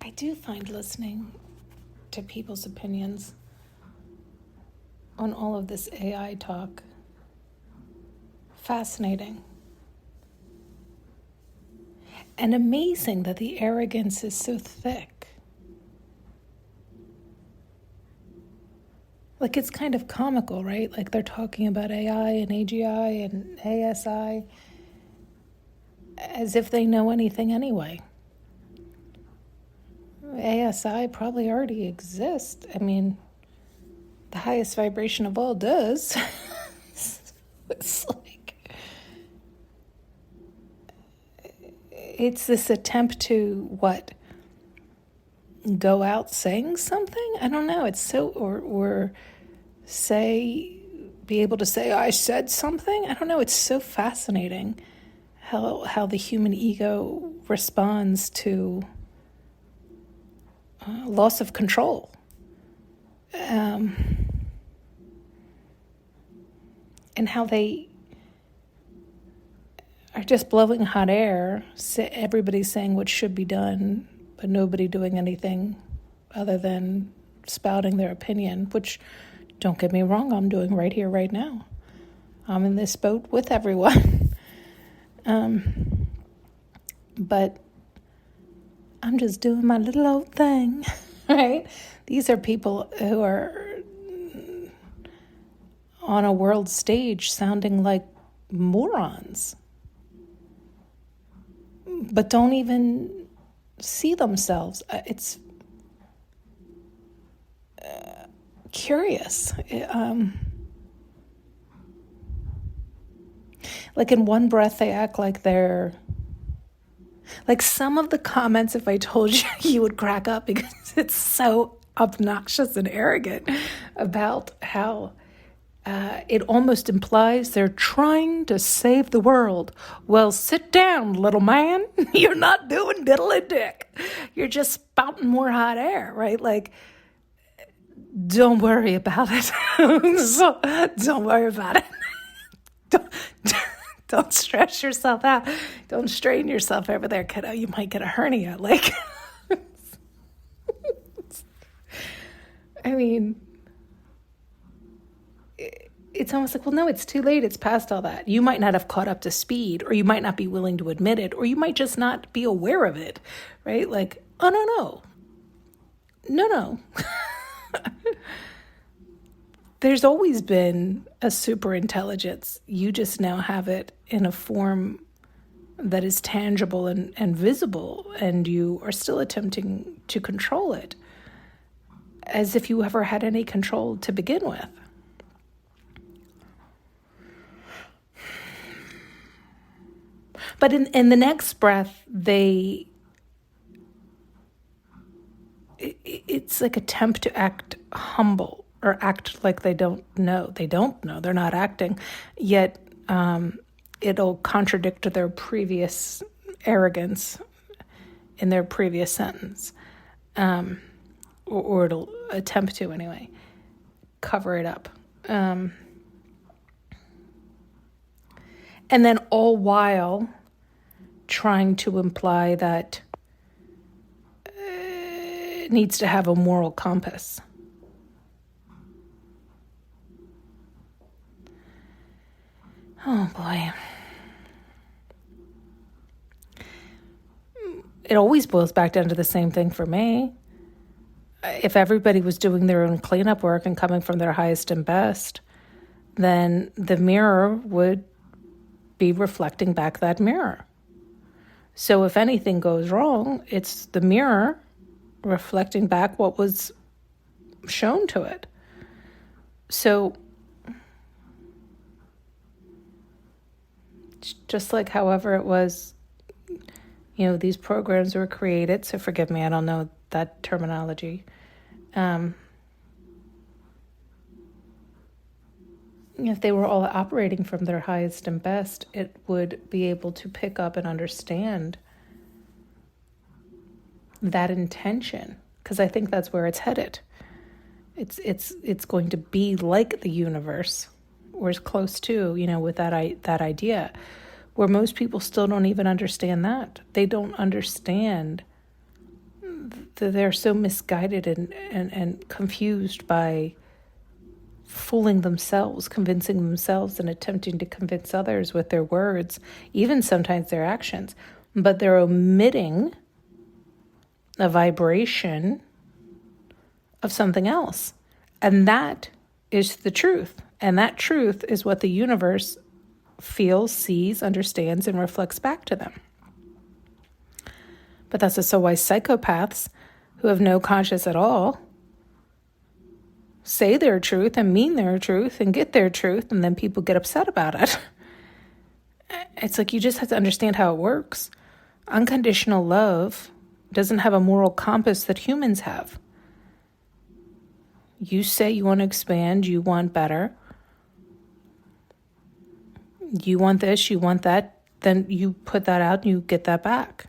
I do find listening to people's opinions on all of this AI talk fascinating. And amazing that the arrogance is so thick. Like, it's kind of comical, right? Like, they're talking about AI and AGI and ASI as if they know anything anyway. ASI probably already exists. I mean, the highest vibration of all does. It's like, it's this attempt to, what? Go out saying something? I don't know. It's so, or say, be able to say, I said something? I don't know. It's so fascinating how the human ego responds to loss of control. And how they are just blowing hot air. Everybody's saying what should be done, but nobody doing anything other than spouting their opinion, which, don't get me wrong, I'm doing right here, right now. I'm in this boat with everyone. But I'm just doing my little old thing, right? These are people who are on a world stage sounding like morons, but don't even see themselves. It's curious. Like, in one breath, they act like they're... Like, some of the comments, if I told you, you would crack up because it's so obnoxious and arrogant about how it almost implies they're trying to save the world. Well, sit down, little man. You're not doing diddly dick. You're just spouting more hot air, right? Like, don't worry about it. Don't worry about it. Don't stress yourself out. Don't strain yourself over there, kiddo. You might get a hernia. Like, I mean, it's almost like, well, no, it's too late. It's past all that. You might not have caught up to speed, or you might not be willing to admit it, or you might just not be aware of it, right? Like, oh, no. There's always been a super intelligence. You just now have it in a form that is tangible and visible, and you are still attempting to control it as if you ever had any control to begin with. But in the next breath, it's like attempt to act humble, or act like they don't know. They don't know. They're not acting. Yet it'll contradict their previous arrogance in their previous sentence. Or it'll attempt to, anyway, cover it up. And then all while trying to imply that it needs to have a moral compass. Oh, boy. It always boils back down to the same thing for me. If everybody was doing their own cleanup work and coming from their highest and best, then the mirror would be reflecting back that mirror. So if anything goes wrong, it's the mirror reflecting back what was shown to it. So just like however it was, these programs were created, so forgive me, I don't know that terminology. If they were all operating from their highest and best, it would be able to pick up and understand that intention, because I think that's where it's headed. It's going to be like the universe, or as close to, with that idea, where most people still don't even understand that. They don't understand they're so misguided and confused by fooling themselves, convincing themselves, and attempting to convince others with their words, even sometimes their actions. But they're omitting a vibration of something else. And that is the truth. And that truth is what the universe feels, sees, understands, and reflects back to them. But that's also why psychopaths who have no conscience at all say their truth and mean their truth and get their truth, and then people get upset about it. It's like you just have to understand how it works. Unconditional love doesn't have a moral compass that humans have. You say you want to expand, you want better, you want this, you want that, then you put that out and you get that back.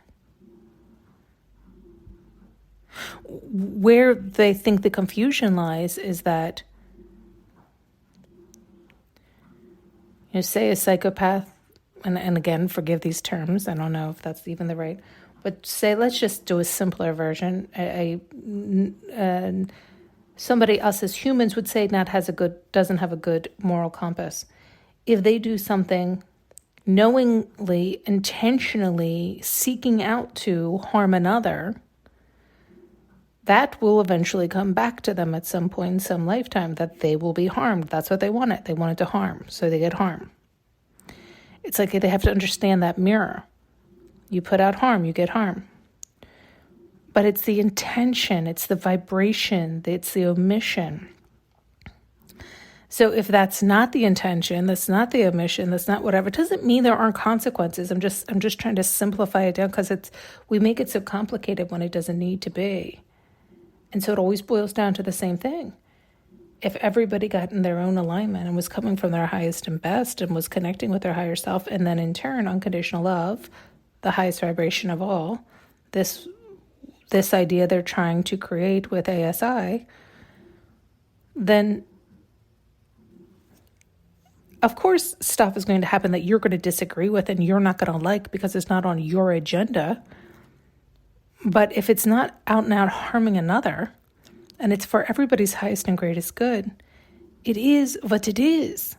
Where they think the confusion lies is that, say a psychopath, and again, forgive these terms, I don't know if that's even the right, but say, let's just do a simpler version. Somebody, us as humans, would say doesn't have a good moral compass. If they do something knowingly, intentionally seeking out to harm another, that will eventually come back to them at some point in some lifetime, that they will be harmed. That's what they wanted. They wanted to harm, so they get harm. It's like they have to understand that mirror. You put out harm, you get harm. But it's the intention, it's the vibration, it's the omission. So if that's not the intention, that's not the omission, that's not whatever, it doesn't mean there aren't consequences. I'm just trying to simplify it down, because we make it so complicated when it doesn't need to be. And so it always boils down to the same thing. If everybody got in their own alignment and was coming from their highest and best and was connecting with their higher self, and then in turn, unconditional love, the highest vibration of all, this idea they're trying to create with ASI, then of course stuff is going to happen that you're going to disagree with and you're not going to like because it's not on your agenda. But if it's not out and out harming another, and it's for everybody's highest and greatest good, it is what it is.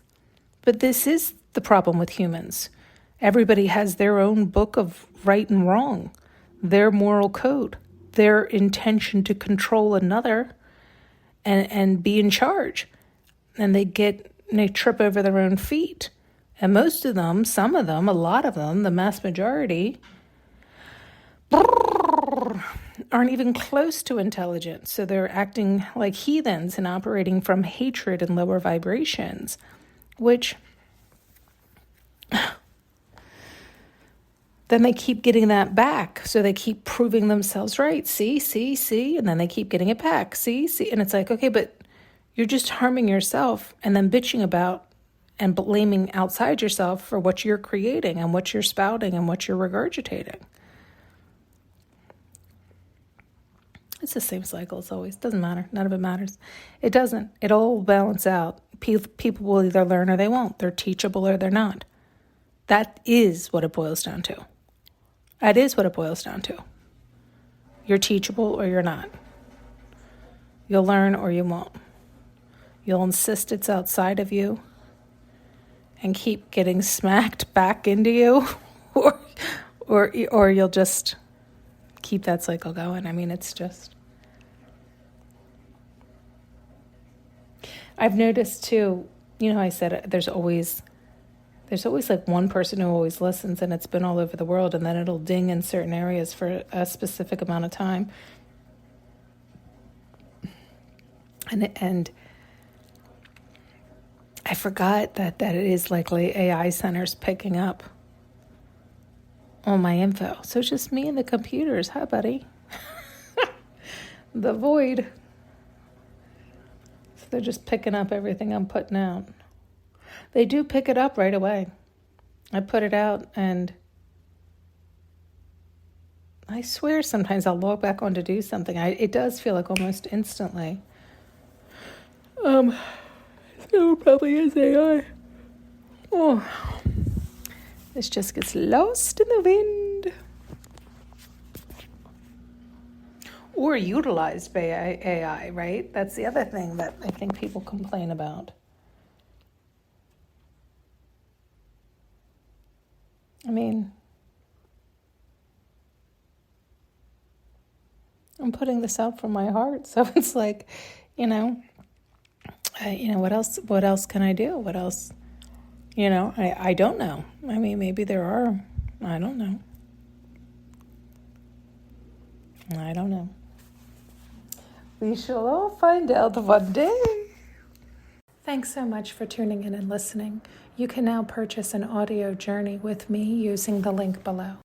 But this is the problem with humans. Everybody has their own book of right and wrong, their moral code, their intention to control another and be in charge. And they trip over their own feet. And most of them, some of them, a lot of them, the mass majority, aren't even close to intelligence. So they're acting like heathens and operating from hatred and lower vibrations, which then they keep getting that back. So they keep proving themselves right. See, and then they keep getting it back. See. And it's like, okay, but you're just harming yourself and then bitching about and blaming outside yourself for what you're creating and what you're spouting and what you're regurgitating. It's the same cycle as always. Doesn't matter. None of it matters. It doesn't. It all will balance out. People will either learn or they won't. They're teachable or they're not. That is what it boils down to. That is what it boils down to. You're teachable or you're not. You'll learn or you won't. You'll insist it's outside of you and keep getting smacked back into you, or you'll just keep that cycle going. I mean, it's just... I've noticed too, I said there's always like one person who always listens, and it's been all over the world, and then it'll ding in certain areas for a specific amount of time. And I forgot that it is likely AI centers picking up all my info. So it's just me and the computers. Hi, buddy. The void. So they're just picking up everything I'm putting out. They do pick it up right away. I put it out, and I swear sometimes I'll log back on to do something. It does feel like almost instantly. So probably is AI. Oh, this just gets lost in the wind. or utilized by AI, right? That's the other thing that I think people complain about. I mean, I'm putting this out from my heart, so it's like, what else can I do? What else? I don't know. I mean, maybe there are. I don't know. I don't know. We shall all find out one day. Thanks so much for tuning in and listening. You can now purchase an audio journey with me using the link below.